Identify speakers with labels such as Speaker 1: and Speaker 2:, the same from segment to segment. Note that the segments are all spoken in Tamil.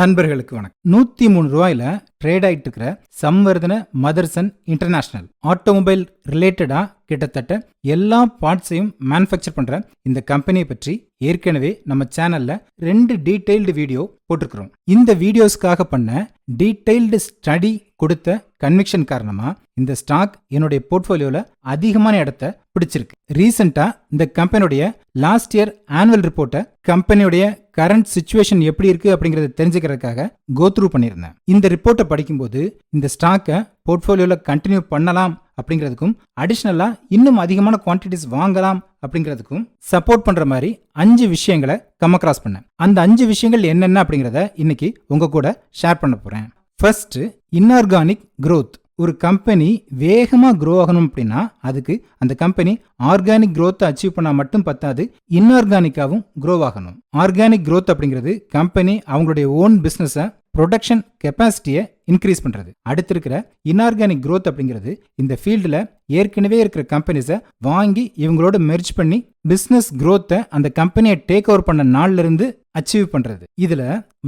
Speaker 1: நண்பர்களுக்கு வணக்கம். 103 ரூபாயில ட்ரேட் ஆயிட்டு இருக்கிற சம்வர்தன மதர்சன் இன்டர்நேஷனல் ஆட்டோமொபைல் ரிலேட்டடா கிட்டத்தட்ட எல்லா பார்ட்ஸையும் மேனுஃபேக்சர் பண்ற இந்த கம்பெனியை பற்றி ஏற்கனவே நம்ம சேனல்ல 2 டீடைல்டு வீடியோ போட்டிருக்கிறோம். இந்த வீடியோஸ்க்காக பண்ண டீடைல்டு ஸ்டடி கொடுத்த கன்விக்ஷன் காரணமா இந்த ஸ்டாக் என்னுடைய போர்ட்ஃபோலியோல அதிகமான இடத்தை பிடிச்சிருக்கு. ரீசெண்டா இந்த கம்பெனியுடைய லாஸ்ட் இயர் ஆனுவல் ரிப்போர்ட்டை கம்பெனியுடைய கரண்ட் சிச்சுவேஷன் எப்படி இருக்கு அப்படிங்கறத தெரிஞ்சுக்கிறதுக்காக கோ த்ரூ பண்ணியிருந்தேன். இந்த ரிப்போர்ட்டை படிக்கும்போது இந்த ஸ்டாக்கை போர்ட்ஃபோலியோல கண்டினியூ பண்ணலாம் அப்படிங்கிறதுக்கும் அடிஷனலா இன்னும் அதிகமான குவான்டிட்டிஸ் வாங்கலாம் அப்படிங்கிறதுக்கும் சப்போர்ட் பண்ற மாதிரி 5 விஷயங்களை கம் அக்ராஸ் பண்ணேன். அந்த 5 விஷயங்கள் என்னென்ன அப்படிங்கிறத இன்னைக்கு உங்க கூட ஷேர் பண்ண போறேன். First, inorganic growth. ஒரு கம்பெனி வேகமா க்ரோ ஆகணும் அப்படின்னா அதுக்கு அந்த கம்பெனி ஆர்கானிக் growth அச்சீவ் பண்ணா மட்டும் பத்தாது, இன்ஆர்கானிக்காவும் க்ரோ ஆகணும். ஆர்கானிக் growth அப்படிங்கிறது கம்பெனி அவங்களுடைய ஓன் பிசினஸை ப்ரொடக்ஷன் கெப்பாசிட்டியை இன்க்ரீஸ் பண்றது. அடுத்து இருக்கிற இன்ஆர்கானிக் growth அப்படிங்கிறது இந்த ஃபீல்டுல ஏற்கனவே இருக்கிற கம்பெனிஸை வாங்கி இவங்களோட மெர்ஜ் பண்ணி பிசினஸ் growth அந்த கம்பெனியை டேக் ஓவர் பண்ண நாள்ல இருந்து அச்சீவ் பண்றது. இதுல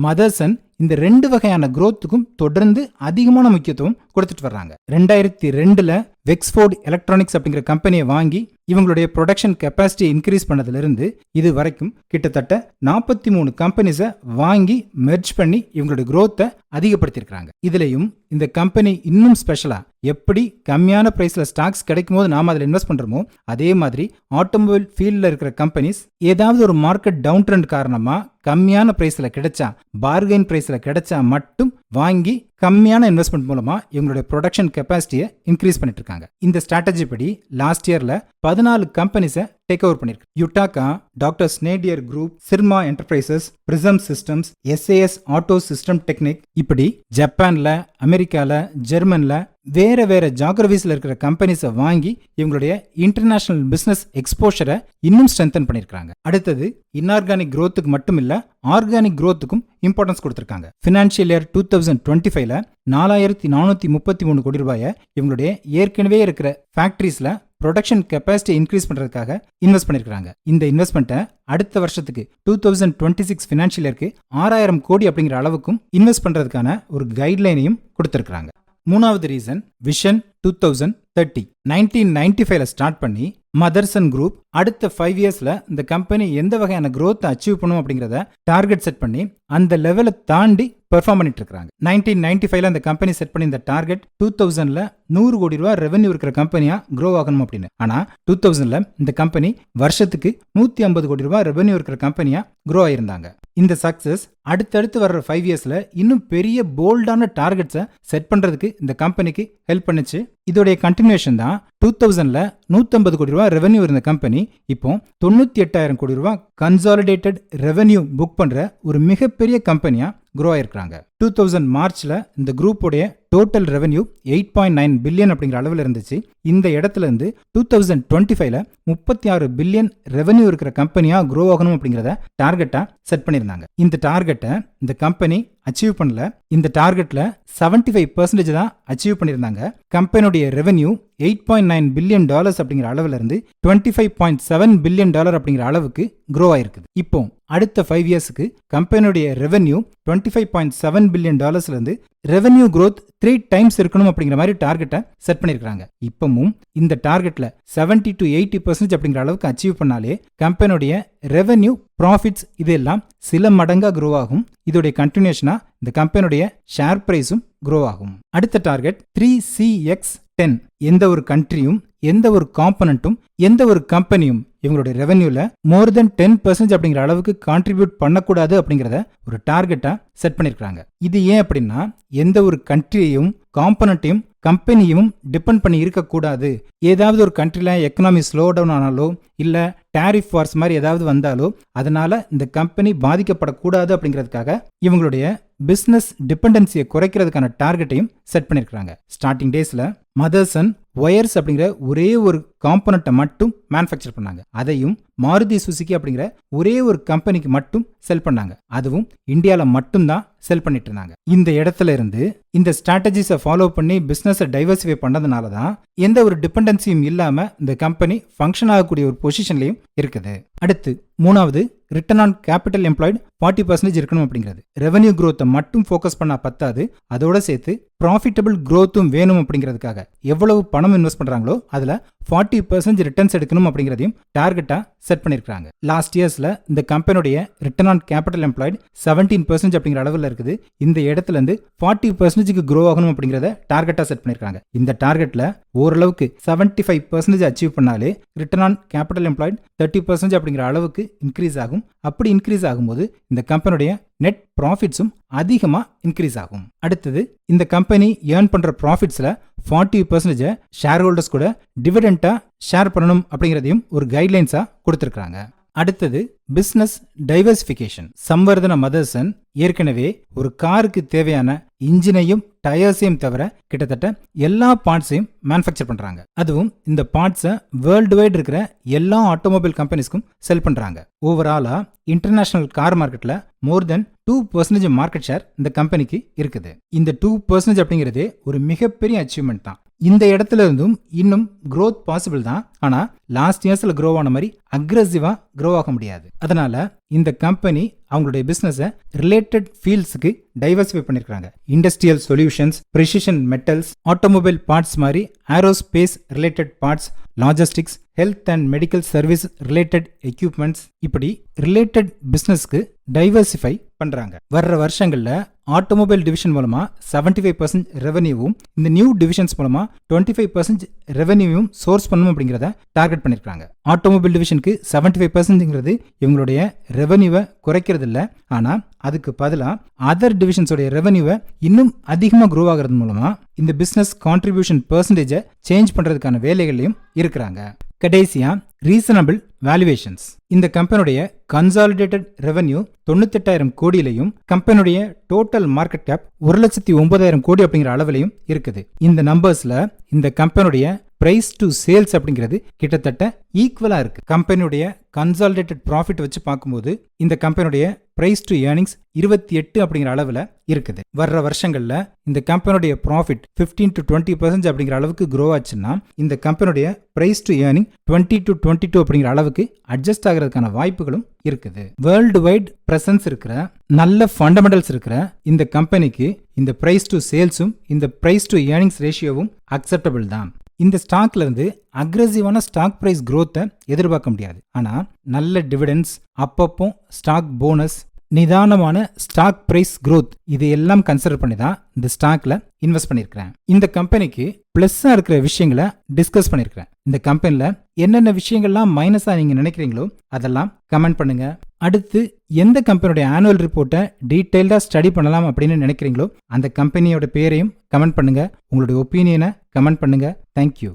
Speaker 1: மதர்சன் இந்த 2 வகையான growthக்கும் தொடர்ந்து அதிகமான முக்கியத்துவம் கொடுத்துட்டு வர்றாங்க. 2002ல வெக்ஸ்ஃபோர்ட் எலக்ட்ரானிக்ஸ் அப்படிங்கிற கம்பெனியை வாங்கி இவங்களுடைய ப்ரொடக்ஷன் கெப்பாசிட்டியை இன்க்ரீஸ் பண்ணதுல இருந்து இது வரைக்கும் கிட்டத்தட்ட 43 கம்பெனிஸை வாங்கி மெர்ஜ் பண்ணி இவங்களுடைய growth-ஐ அதிகப்படுத்தியிருக்காங்க. இதுலயும் இந்த கம்பெனி இன்னும் ஸ்பெஷலா எப்படி கம்மியான பிரைஸ்ல ஸ்டாக்ஸ் கிடைக்கும் போது நாம அதில் இன்வெஸ்ட் பண்றோமோ அதே மாதிரி ஆட்டோமொபைல் ஃபீல்ட்ல இருக்கிற கம்பெனிஸ் ஏதாவது ஒரு மார்க்கெட் டவுன் ட்ரெண்ட் காரணமா கம்மியான பிரைஸ்ல கிடைச்சா, பார்கெயின் பிரைஸ்ல கிடைச்சா மட்டும் வாங்கி கம்மியான இன்வெஸ்ட்மெண்ட் மூலமா இவங்களுடைய ப்ரொடக்ஷன் கெப்பாசிட்டியை இன்க்ரீஸ் பண்ணிட்டு இருக்காங்க. இந்த ஸ்ட்ராட்டஜி படி லாஸ்ட் இயர்ல 14 கம்பெனிஸை டேக் ஓவர் பண்ணிருக்கு. Yutaka, doctor Schneider group, Syrma enterprises, prism systems, SAS auto system technic, இப்படி ஜப்பான்ல, அமெரிக்கால, ஜெர்மன்ல வேற வேற ஜியோகிராஃபிஸ்ல இருக்கிற கம்பெனிஸை வாங்கி இவங்களுடைய இன்டர்நேஷனல் பிசினஸ் எக்ஸ்போஷரை இன்னும் ஸ்ட்ரென்தன் பண்ணிருக்காங்க. அடுத்தது இன்ஆர்கானிக் growth-க்கு மட்டும் இல்ல, ஆர்கானிக் growth-க்கும் இம்பார்ட்டன்ஸ் கொடுத்திருக்காங்க. ஃபினான்ஷியல் இயர் 2025ல 4433 கோடி ரூபாயை இவங்களுடைய ஏற்கனவே இருக்கிற ஃபேக்டரிஸ்ல ப்ரொடக்ஷன் கெப்பாசிட்டி இன்க்ரீஸ் பண்றதுக்காக இன்வெஸ்ட் பண்ணிருக்காங்க. இந்த இன்வெஸ்ட்மெண்ட்டை அடுத்த வருஷத்துக்கு 2026 ஃபினான்ஷியல் இயருக்கு 6000 கோடி அப்படிங்கிற அளவுக்கும் இன்வெஸ்ட் பண்றதுக்கான ஒரு கைட்லைனையும் கொடுத்திருக்காங்க. மூணாவது ரீசன், விஷன் 2030. 1995ல ஸ்டார்ட் பண்ணி மதர்சன் குரூப் அடுத்த 5 இயர்ஸ்ல இந்த கம்பெனி எந்த வகையான growth அச்சீவ் பண்ணும் அப்படிங்கறத டார்கெட் செட் பண்ணி அந்த லெவலை தாண்டி பெர்ஃபார்ம் பண்ணிட்டு இருக்காங்க. 1995ல அந்த கம்பெனி செட் பண்ணி இந்த டார்கெட் 2000ல 100 கோடி ரூபாய் ரெவென்யூ இருக்கிற கம்பெனியா க்ரோ ஆகணும் அப்படின்னு. ஆனா 2000ல இந்த கம்பெனி வருஷத்துக்கு 150 கோடி ரூபாய் ரெவென்யூ இருக்கிற கம்பெனியா க்ரோ ஆயிருந்தாங்க. இந்த சக்சஸ் அடுத்தடுத்து வர்ற 5 இயர்ஸ்ல இன்னும் பெரிய போல்டான டார்கெட்ஸை செட் பண்றதுக்கு இந்த கம்பெனிக்கு ஹெல்ப் பண்ணுச்சு. இதோடைய கண்டினியூஷன் தான் 2000ல 150 கோடி ரூபாய் ரெவென்யூ இருந்த கம்பெனி இப்போ 98,000 கோடி ரூபாய் கன்சாலிடேட்டட் ரெவென்யூ புக் பண்ற ஒரு மிகப்பெரிய கம்பெனியா க்ரோ ஆயிருக்காங்க. 2000 மார்ச்ல இந்த குரூப்போடைய டோட்டல் ரெவென்யூ 8.9 பில்லியன் அப்படிங்கிற அளவில் இருந்துச்சு. இந்த இடத்துல இருந்து 2025ல 36 பில்லியன் ரெவென்யூ இருக்கிற கம்பெனியா க்ரோ ஆகணும் அப்படிங்கிறத டார்கெட்டா செட் பண்ணியிருந்தாங்க. இந்த டார்கெட்டை இந்த கம்பெனி அச்சீவ் பண்ணல. இந்த டார்கெட்ல 75% தான் அச்சீவ் பண்ணியிருந்தாங்க. கம்பெனியுடைய ரெவென்யூ $8.9 பில்லியன் அப்படிங்கிற அளவுல இருந்து $25.7 பில்லியன் அப்படிங்கிற அளவுக்கு க்ரோ ஆயிருக்குது. இப்போ அடுத்த 5 இயர்ஸ்க்கு கம்பெனியுடைய ரெவென்யூ $25.7 பில்லியன் இருந்து ரெவென்யூ growth 3 டைம்ஸ் இருக்கணும் அப்படிங்கிற மாதிரி டார்கெட்டை செட் பண்ணிருக்காங்க. இப்பவும் இந்த டார்கெட்ல 70 to 80% அப்படிங்கிற அளவுக்கு அச்சீவ் பண்ணாலே கம்பெனியுடைய ரெவென்யூ, ப்ராஃபிட்ஸ் இதெல்லாம் சில மடங்கா க்ரோ ஆகும். இதோடைய கண்டினியூஷனா இந்த கம்பெனியுடைய ஷேர் பிரைஸும் க்ரோ ஆகும். அடுத்த டார்கெட் 3CX10. எந்த ஒரு கண்ட்ரியும், எந்த ஒரு காம்பனண்ட்டும், எந்த ஒரு கம்பெனியும் இவங்களுடைய ரெவென்யூல மோர் தென் 10% அப்படிங்கிற அளவுக்கு கான்ட்ரிபியூட் பண்ணக்கூடாது அப்படிங்கிறத ஒரு டார்கெட்டா செட் பண்ணிருக்காங்க. இது ஏன் அப்படின்னா எந்த ஒரு கண்ட்ரியையும், காம்பனண்ட்டையும், கம்பெனியும் டிபெண்ட் பண்ணி இருக்கக்கூடாது. ஏதாவது ஒரு கண்ட்ரில எக்கனாமி ஸ்லோ டவுன் ஆனாலோ இல்ல டாரிஃப் வார்ஸ் மாதிரி ஏதாவது வந்தாலோ அதனால இந்த கம்பெனி பாதிக்கப்படக்கூடாது அப்படிங்கிறதுக்காக இவங்களுடைய பிசினஸ் டிபெண்டன்சியை குறைக்கிறதுக்கான டார்கெட்டையும் செட் பண்ணிருக்காங்க. ஸ்டார்டிங் டேஸ்ல மதர்சன் ஒயர்ஸ் அப்படிங்கிற ஒரே ஒரு காம்பனண்ட்டை மட்டும் மேனுஃபேக்சர் பண்ணாங்க. அதையும் மாருதி சுசுகி அப்படிங்கிற ஒரே ஒரு கம்பெனிக்கு மட்டும் செல் பண்ணாங்க. அதுவும் இந்தியாவில் மட்டும்தான் செல் பண்ணிட்டு இருந்தாங்க. இந்த இடத்துல இருந்து இந்த ஸ்ட்ராட்டஜிஸை ஃபாலோ பண்ணி பிசினஸை டைவர்சிஃபை பண்ணதுனால தான் எந்த ஒரு டிபெண்டன்சியும் இல்லாம இந்த கம்பெனி ஃபங்க்ஷன் ஆகக்கூடிய ஒரு பொசிஷன்லயும் இருக்குது. அடுத்து மூணாவது, ரிட்டர்ன் ஆன் கேபிட்டல் எம்ப்ளாய்டு 40% இருக்கணும் அப்படிங்கிறது. ரெவன்யூ growth-ஐ மட்டும் ஃபோக்கஸ் பண்ணா பத்தாது, அதோட சேர்த்து ப்ராஃபிட்டபிள் growth-உம் வேணும் அப்படிங்கிறதுக்காக எவ்வளவு பணம் இன்வெஸ்ட் பண்றாங்களோ அதுல 40% ரிட்டர்ன்ஸ் எடுக்கணும் அப்படிங்கிறதையும் டார்கெட்டா செட் பண்ணிருக்காங்க. லாஸ்ட் இயர்ஸ்ல இந்த கம்பெனியோட ரிட்டர்ன் ஆன் கேபிட்டல் எம்ப்ளாய்டு 17% அப்படிங்கிற அளவில் இருக்குது. இந்த இடத்துல இருந்து 40%க்கு grow ஆகணும் அப்படிங்கிறத டார்கெட்டா செட் பண்ணிருக்காங்க. இந்த டார்கெட்ல ஓரளவுக்கு 75% அச்சீவ் பண்ணாலே ரிட்டர்ன் ஆன் கேபிட்டல் எம்ப்ளாய்டு 30% அப்படிங்கிற அளவுக்கு இன்க்ரீஸ் ஆகும். அப்படி இன்க்ரீஸ் ஆகும்போது இந்த கம்பெனியோட நெட் ப்ராஃபிட்ஸும் அதிகமா இன்க்ரீஸ் ஆகும். அடுத்தது, இந்த கம்பெனி ஏர்ன் பண்ற ப்ராஃபிட்ஸ்ல 40% ஷேர் ஹோல்டர்ஸ் கூட டிவிடெண்டா ஷேர் பண்ணணும் அப்படிங்கிறதையும் ஒரு கைட்லைன்ஸா கொடுத்திருக்காங்க. அடுத்தது, பிசினஸ் டைவர்சிஃபிகேஷன். சம்வர்தன மதர்சன் ஏற்கனவே ஒரு காருக்கு தேவையான இன்ஜினையும் டயர்ஸையும் தவிர கிட்டத்தட்ட எல்லா பார்ட்ஸையும் மேனுஃபேக்சர் பண்றாங்க. அதுவும் இந்த பார்ட்ஸை வேர்ல்டு வைட் இருக்கிற எல்லா ஆட்டோமொபைல் கம்பெனிஸ்க்கும் செல் பண்றாங்க. ஓவராலா இன்டர்நேஷனல் கார் மார்க்கெட்ல மோர் தென் 2% மார்க்கெட் ஷேர் இந்த கம்பெனிக்கு இருக்குது. இந்த 2% அப்படிங்கிறதே ஒரு மிகப்பெரிய அச்சீவ்மெண்ட் தான். இந்த இடத்துல இருந்தும் இன்னும் growth பாசிபிள் தான். ஆனா லாஸ்ட் இயர்ஸ்ல grow ஆன மாதிரி அக்ரெசிவா grow ஆக முடியாது. அதனால இந்த கம்பெனி அவங்களுடைய பிசினஸை ரிலேட்டட் ஃபீல்ட்ஸுக்கு டைவர்சிஃபை பண்ணிருக்காங்க. Industrial solutions, precision metals, automobile parts மாதிரி aerospace related parts, logistics, health and medical service related equipments, இப்படி ரிலேட்டட் பிசினஸ்க்கு டைவர்சிஃபை பண்றாங்க. வர்ற வருஷங்கள்ல ஆட்டோமொபைல் டிவிஷன் மூலமா 75% ரெவன்யூவும், இந்த நியூ டிவிஷன்ஸ் மூலமா 25% ரெவன்யூவும் சோர்ஸ் பண்ணணும் அப்படிங்கிறத டார்கெட் பண்ணிருக்காங்க. ஆட்டோமொபைல் டிவிஷனுக்கு 75%ங்கிறது இவங்களுடைய ரெவன்யூவை குறைக்கிறது இல்லை, ஆனா அதுக்கு பதிலா அதர் டிவிஷன்ஸோடைய ரெவன்யூவை இன்னும் அதிகமாக க்ரோ ஆகிறது மூலமா இந்த பிசினஸ் கான்ட்ரிபியூஷன் பெர்சன்டேஜை சேஞ்ச் பண்றதுக்கான வேலைகளையும் இருக்கிறாங்க. கடைசியா, ரீசனபிள் வேல்யூவேஷன்ஸ். இந்த கம்பெனியுடைய கன்சாலிடேட்டட் ரெவன்யூ 98,000 கோடியிலையும் கம்பெனியுடைய டோட்டல் மார்க்கெட் கேப் 1,09,000 கோடி அப்படிங்கிற அளவிலையும் இருக்குது. இந்த நம்பர்ஸ்ல இந்த கம்பெனியுடைய பிரைஸ் டு சேல்ஸ் அப்படிங்கிறது கிட்டத்தட்ட ஈக்குவலா இருக்கு. கம்பெனியுடைய கன்சாலிடேட்டட் ப்ராஃபிட் வச்சு பார்க்கும்போது இந்த கம்பெனியுடைய பிரைஸ் டு ஏர்னிங்ஸ் 28 அப்படிங்கிற அளவில் இருக்குது. வர்ற வருஷங்கள்ல இந்த கம்பெனியுடைய ப்ராஃபிட் 15 to 20% அப்படிங்கிற அளவுக்கு க்ரோ ஆச்சுன்னா இந்த கம்பெனியுடைய பிரைஸ் டு ஏர்னிங் 20 to 22 அப்படிங்கிற அளவுக்கு அட்ஜஸ்ட் ஆகிறதுக்கான வாய்ப்புகளும் இருக்குது. வேர்ல்டு வைட் பிரசன்ஸ் இருக்கிற நல்ல ஃபண்டமெண்டல்ஸ் இருக்கிற இந்த கம்பெனிக்கு இந்த பிரைஸ் டு சேல்ஸும் இந்த பிரைஸ் டு ஏர்னிங்ஸ் ரேஷியோவும் அக்செப்டபிள் தான். இந்த ஸ்டாக்ல இருந்து அக்ரெசிவான ஸ்டாக் பிரைஸ் growth-ஐ எதிர்பார்க்க முடியாது. ஆனா நல்ல டிவிடெண்ட்ஸ், அப்பப்போ ஸ்டாக் போனஸ், நிதானமான ஸ்டாக் பிரைஸ் growth இதையெல்லாம் கன்சிடர் பண்ணி தான் இந்த ஸ்டாக்ல இன்வெஸ்ட் பண்ணியிருக்கிறேன். இந்த கம்பெனிக்கு பிளஸ்ஸா இருக்கிற விஷயங்களை டிஸ்கஸ் பண்ணியிருக்கிறேன். இந்த கம்பெனில என்னென்ன விஷயங்கள்லாம் மைனஸா நீங்க நினைக்கிறீங்களோ அதெல்லாம் கமெண்ட் பண்ணுங்க. அடுத்து எந்த கம்பெனியோட ஆனுவல் ரிப்போர்ட்டை டீடைல்டா ஸ்டடி பண்ணலாம் அப்படின்னு நினைக்கிறீங்களோ அந்த கம்பெனியோட பேரையும் கமெண்ட் பண்ணுங்க. உங்களுடைய ஒப்பீனியனை கமெண்ட் பண்ணுங்க. தேங்க்யூ.